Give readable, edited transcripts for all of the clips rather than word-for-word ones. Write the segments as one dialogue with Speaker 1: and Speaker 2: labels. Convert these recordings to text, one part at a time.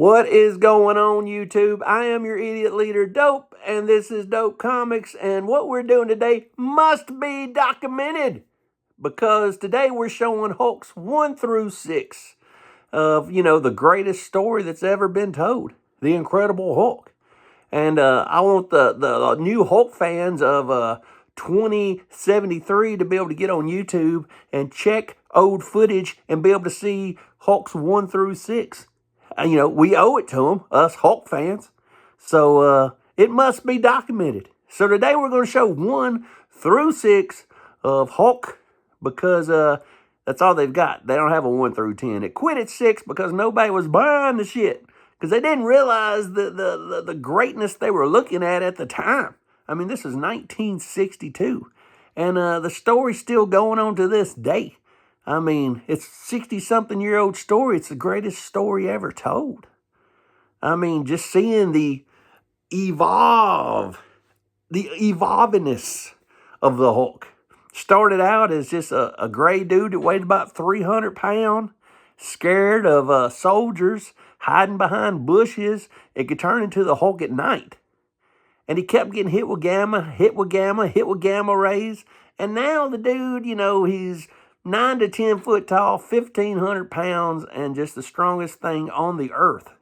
Speaker 1: What is going on, YouTube? I am your idiot leader, Dope, and this is Dope Comics, and what we're doing today must be documented because today we're showing Hulks 1 through 6 of, the greatest story that's ever been told, The Incredible Hulk. And I want the new Hulk fans of 2073 to be able to get on YouTube and check old footage and be able to see Hulks 1 through 6. We owe it to them, us Hulk fans. So it must be documented. So today we're going to show 1 through 6 of Hulk because that's all they've got. They don't have a 1 through 10. It quit at 6 because nobody was buying the shit. Because they didn't realize the greatness they were looking at the time. I mean, this is 1962. And the story's still going on to this day. I mean, it's a 60-something-year-old story. It's the greatest story ever told. I mean, just seeing the evolvingness of the Hulk. Started out as just a gray dude that weighed about 300 pounds, scared of soldiers, hiding behind bushes. It could turn into the Hulk at night. And he kept getting hit with gamma rays. And now the dude, he's 9 to 10 foot tall, 1,500 pounds, and just the strongest thing on the earth.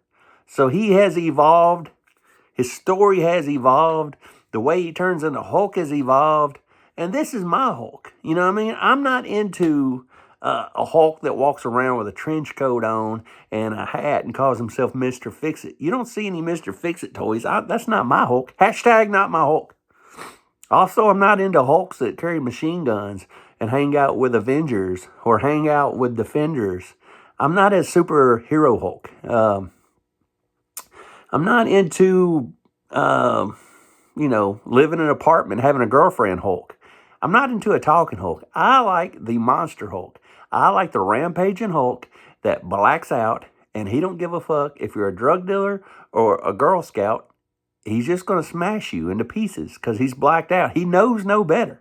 Speaker 1: So he has evolved. His story has evolved. The way he turns into Hulk has evolved. And this is my Hulk. You know what I mean? I'm not into a Hulk that walks around with a trench coat on and a hat and calls himself Mr. Fix-It. You don't see any Mr. Fix-It toys. That's not my Hulk. Hashtag not my Hulk. Also, I'm not into Hulks that carry machine guns and hang out with Avengers or hang out with Defenders. I'm not a superhero Hulk. I'm not into, living in an apartment, having a girlfriend Hulk. I'm not into a talking Hulk. I like the monster Hulk. I like the rampaging Hulk that blacks out, and he don't give a fuck if you're a drug dealer or a Girl Scout. He's just going to smash you into pieces because he's blacked out. He knows no better.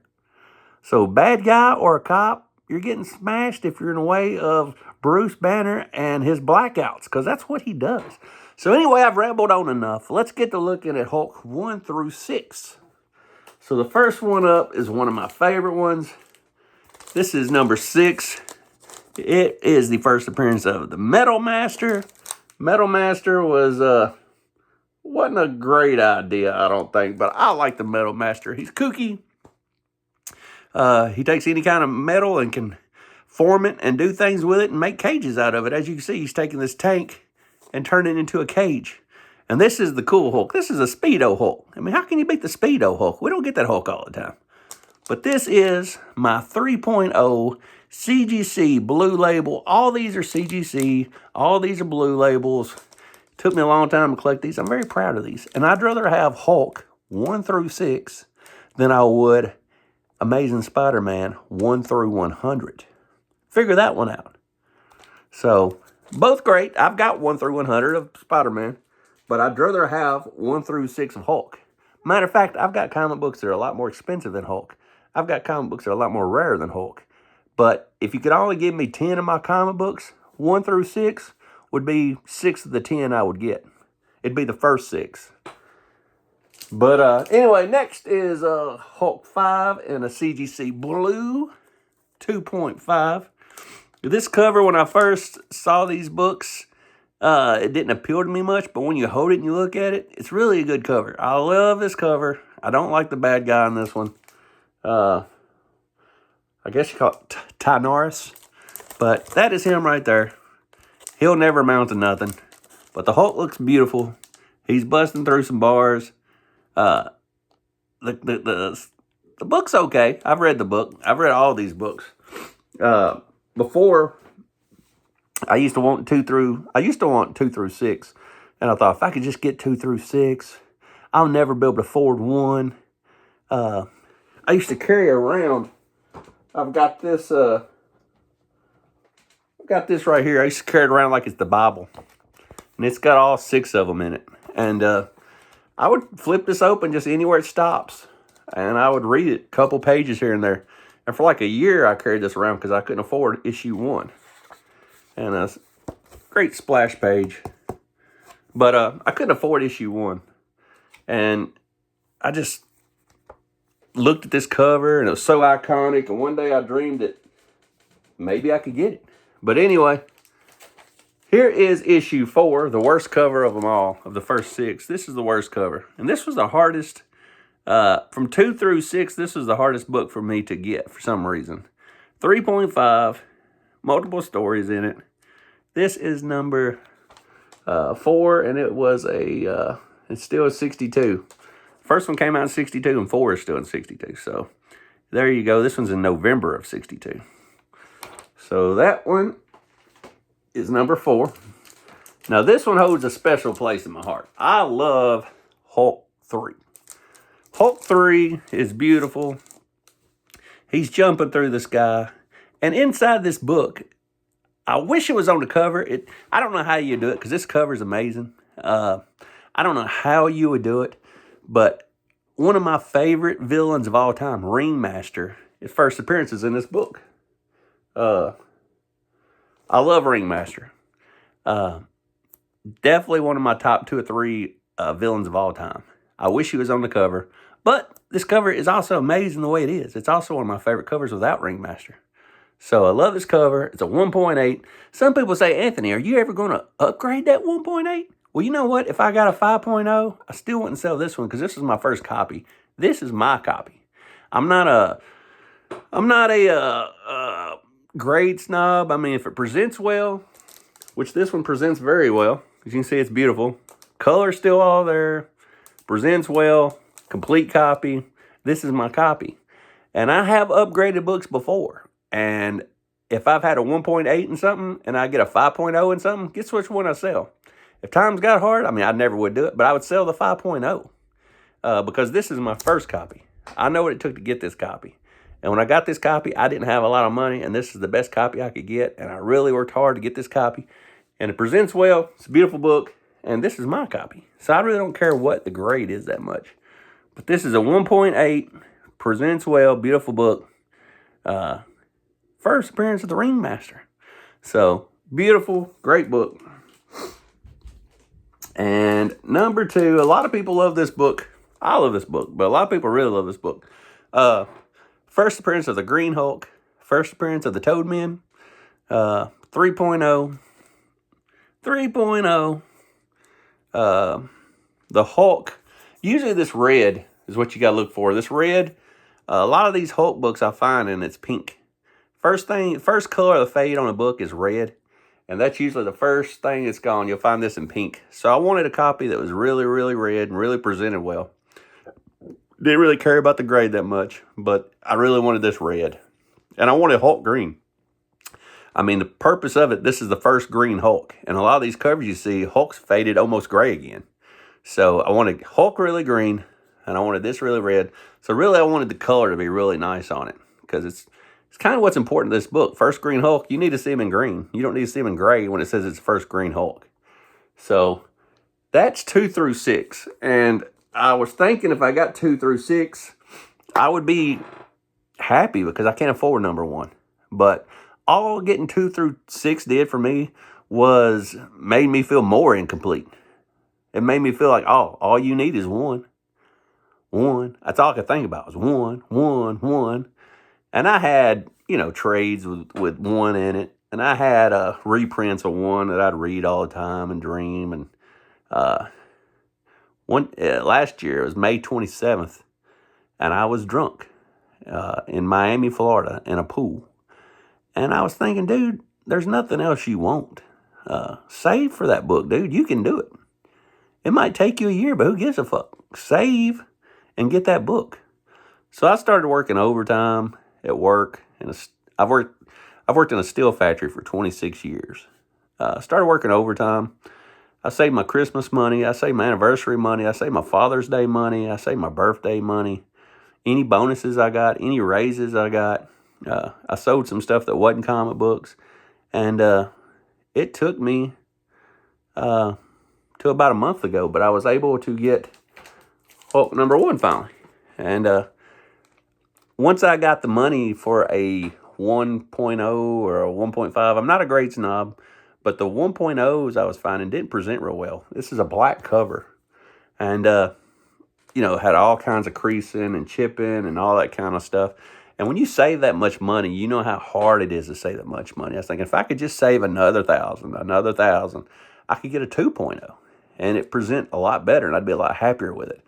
Speaker 1: So bad guy or a cop, you're getting smashed if you're in the way of Bruce Banner and his blackouts because that's what he does. So anyway, I've rambled on enough. Let's get to looking at Hulk 1 through 6. So the first one up is one of my favorite ones. This is number 6. It is the first appearance of the Metal Master. Metal Master wasn't a great idea, I don't think, but I like the Metal Master. He's kooky. He takes any kind of metal and can form it and do things with it and make cages out of it. As you can see, he's taking this tank and turning it into a cage. And this is the cool Hulk. This is a Speedo Hulk. I mean, how can you beat the Speedo Hulk? We don't get that Hulk all the time. But this is my 3.0 CGC blue label. All these are CGC. All these are blue labels. Took me a long time to collect these. I'm very proud of these. And I'd rather have Hulk 1 through 6 than I would Amazing Spider-Man 1 through 100. Figure that one out. So, both great. I've got 1 through 100 of Spider-Man. But I'd rather have 1 through 6 of Hulk. Matter of fact, I've got comic books that are a lot more expensive than Hulk. I've got comic books that are a lot more rare than Hulk. But if you could only give me 10 of my comic books, 1 through 6 would be 6 of the 10 I would get. It'd be the first 6. But anyway, next is Hulk 5 in a CGC Blue 2.5. This cover, when I first saw these books, it didn't appeal to me much, but when you hold it and you look at it, it's really a good cover. I love this cover. I don't like the bad guy in this one. I guess you call it Tynorus. But that is him right there. He'll never amount to nothing. But the Hulk looks beautiful. He's busting through some bars. The book's okay. I've read the book. I've read all these books. Before, I used to want 2 through 6. And I thought, if I could just get 2 through 6, I'll never be able to afford 1. I used to carry around, I've got this right here. I used to carry it around like it's the Bible. And it's got all 6 of them in it. And I would flip this open just anywhere it stops. And I would read it, a couple pages here and there. And for like a year, I carried this around because I couldn't afford issue 1. And a great splash page. But I couldn't afford issue 1. And I just looked at this cover, and it was so iconic. And one day I dreamed that maybe I could get it. But anyway, here is issue 4, the worst cover of them all, of the first 6. This is the worst cover. And this was the hardest, from 2 through 6, this was the hardest book for me to get for some reason. 3.5, multiple stories in it. This is number 4, and it was it's still a 62. First one came out in 62, and 4 is still in 62. So there you go. This one's in November of 62. So that one is number 4. Now this one holds a special place in my heart. I love Hulk 3. Hulk 3 is beautiful. He's jumping through the sky. And inside this book, I wish it was on the cover. I don't know how you do it, because this cover is amazing. I don't know how you would do it, but one of my favorite villains of all time, Ringmaster, his first appearance is in this book. I love Ringmaster. Definitely one of my top 2 or 3 villains of all time. I wish he was on the cover, but this cover is also amazing the way it is. It's also one of my favorite covers without Ringmaster. So I love this cover. It's a 1.8. Some people say, Anthony, are you ever going to upgrade that 1.8? Well, you know what? If I got a 5.0, I still wouldn't sell this one, because this is my first copy. This is my copy. I'm not a grade snob. I mean, if it presents well, which this one presents very well, as you can see, it's beautiful. Color's still all there. Presents well. Complete copy. This is my copy. And I have upgraded books before. And if I've had a 1.8 and something, and I get a 5.0 and something, guess which one I sell? If times got hard, I mean, I never would do it, but I would sell the 5.0 because this is my first copy. I know what it took to get this copy. And when I got this copy, I didn't have a lot of money, and this is the best copy I could get, and I really worked hard to get this copy. And it presents well. It's a beautiful book, and this is my copy. So I really don't care what the grade is that much. But this is a 1.8, presents well, beautiful book. First appearance of the Ringmaster. So, beautiful, great book. And number 2, a lot of people love this book. I love this book, but a lot of people really love this book. First appearance of the Green Hulk. First appearance of the Toadmen. 3.0. 3.0. The Hulk. Usually this red is what you got to look for. This red, a lot of these Hulk books I find, and it's pink. First color of the fade on a book is red. And that's usually the first thing that's gone. You'll find this in pink. So I wanted a copy that was really, really red and really presented well. Didn't really care about the grade that much, but I really wanted this red. And I wanted Hulk green. I mean, the purpose of it, this is the first green Hulk. And a lot of these covers you see, Hulk's faded almost gray again. So I wanted Hulk really green, and I wanted this really red. So really I wanted the color to be really nice on it, because it's kind of what's important to this book. First green Hulk, you need to see him in green. You don't need to see him in gray when it says it's first green Hulk. So that's 2 through 6. And I was thinking if I got 2 through 6, I would be happy, because I can't afford number 1. But all getting 2 through 6 did for me was made me feel more incomplete. It made me feel like, oh, all you need is 1. 1. That's all I could think about was 1, 1, 1. And I had, trades with 1 in it. And I had reprints of 1 that I'd read all the time and dream. And last year, it was May 27th. And I was drunk in Miami, Florida, in a pool. And I was thinking, dude, there's nothing else you want. Save for that book, dude. You can do it. It might take you a year, but who gives a fuck? Save and get that book. So I started working overtime at work. I've worked in a steel factory for 26 years. Started working overtime. I saved my Christmas money. I saved my anniversary money. I saved my Father's Day money. I saved my birthday money. Any bonuses I got, any raises I got. I sold some stuff that wasn't comic books. And it took me to about a month ago, but I was able to get Hulk number 1 finally. And once I got the money for a 1.0 or a 1.5, I'm not a grade snob, But the 1.0s I was finding didn't present real well. This is a black cover. And, had all kinds of creasing and chipping and all that kind of stuff. And when you save that much money, you know how hard it is to save that much money. I was thinking, if I could just save another $1,000, I could get a 2.0. And it present a lot better, and I'd be a lot happier with it.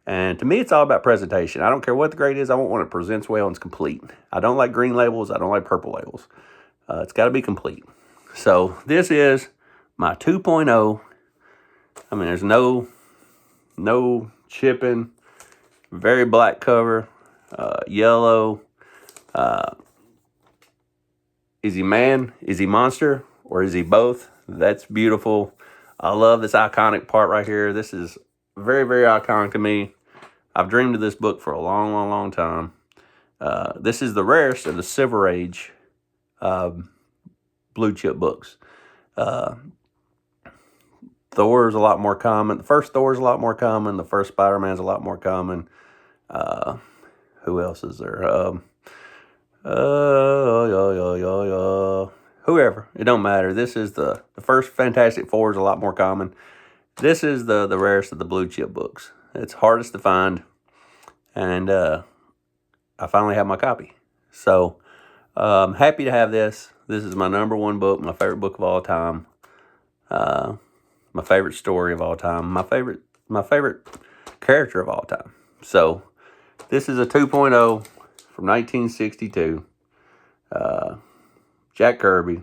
Speaker 1: And to me, it's all about presentation. I don't care what the grade is. I want one that presents well and is complete. I don't like green labels. I don't like purple labels. It's got to be complete. So this is my 2.0. I mean, there's no chipping. Very black cover. Yellow. Is he man? Is he monster? Or is he both? That's beautiful. I love this iconic part right here. This is very, very iconic to me. I've dreamed of this book for a long, long, long time. This is the rarest of the Silver Age blue chip books. Thor's a lot more common. The first Thor's a lot more common. The first Spider-Man's a lot more common. Who else is there? Whoever. It don't matter. This is the first Fantastic Four is a lot more common. This is the rarest of the blue chip books. It's hardest to find. And I finally have my copy. So I'm happy to have this. This is my number one book, my favorite book of all time. My favorite story of all time. My favorite character of all time. So this is a 2.0 from 1962. Jack Kirby,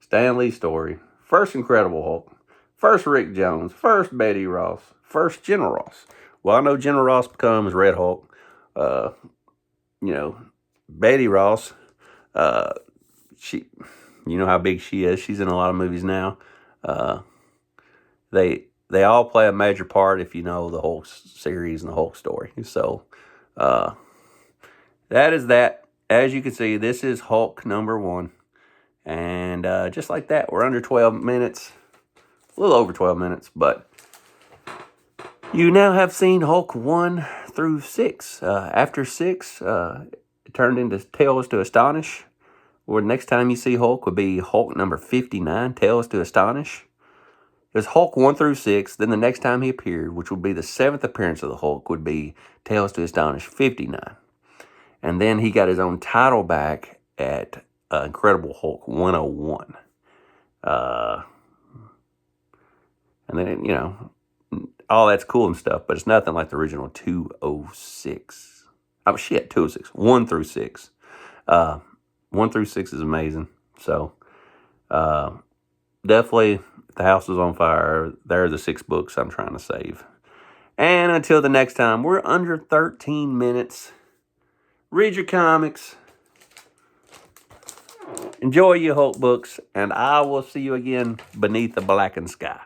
Speaker 1: Stan Lee story, first Incredible Hulk, first Rick Jones, first Betty Ross, first General Ross. Well, I know General Ross becomes Red Hulk. Betty Ross, you know how big she is. She's in a lot of movies now. They all play a major part if you know the Hulk series and the Hulk story. So that is that. As you can see, this is Hulk number 1. And just like that, we're under 12 minutes. A little over 12 minutes, but you now have seen Hulk 1 through 6. After 6, it turned into Tales to Astonish. Or next time you see Hulk would be Hulk number 59, Tales to Astonish. It was Hulk 1 through 6. Then the next time he appeared, which would be the 7th appearance of the Hulk, would be Tales to Astonish 59. And then he got his own title back at Incredible Hulk 101. And then, all that's cool and stuff, but it's nothing like the original 206. Oh, shit, 206. 1 through 6. 1 through 6 is amazing. So, definitely, if the house is on fire, there are the 6 books I'm trying to save. And until the next time, we're under 13 minutes. Read your comics. Enjoy your Hulk books. And I will see you again beneath the blackened sky.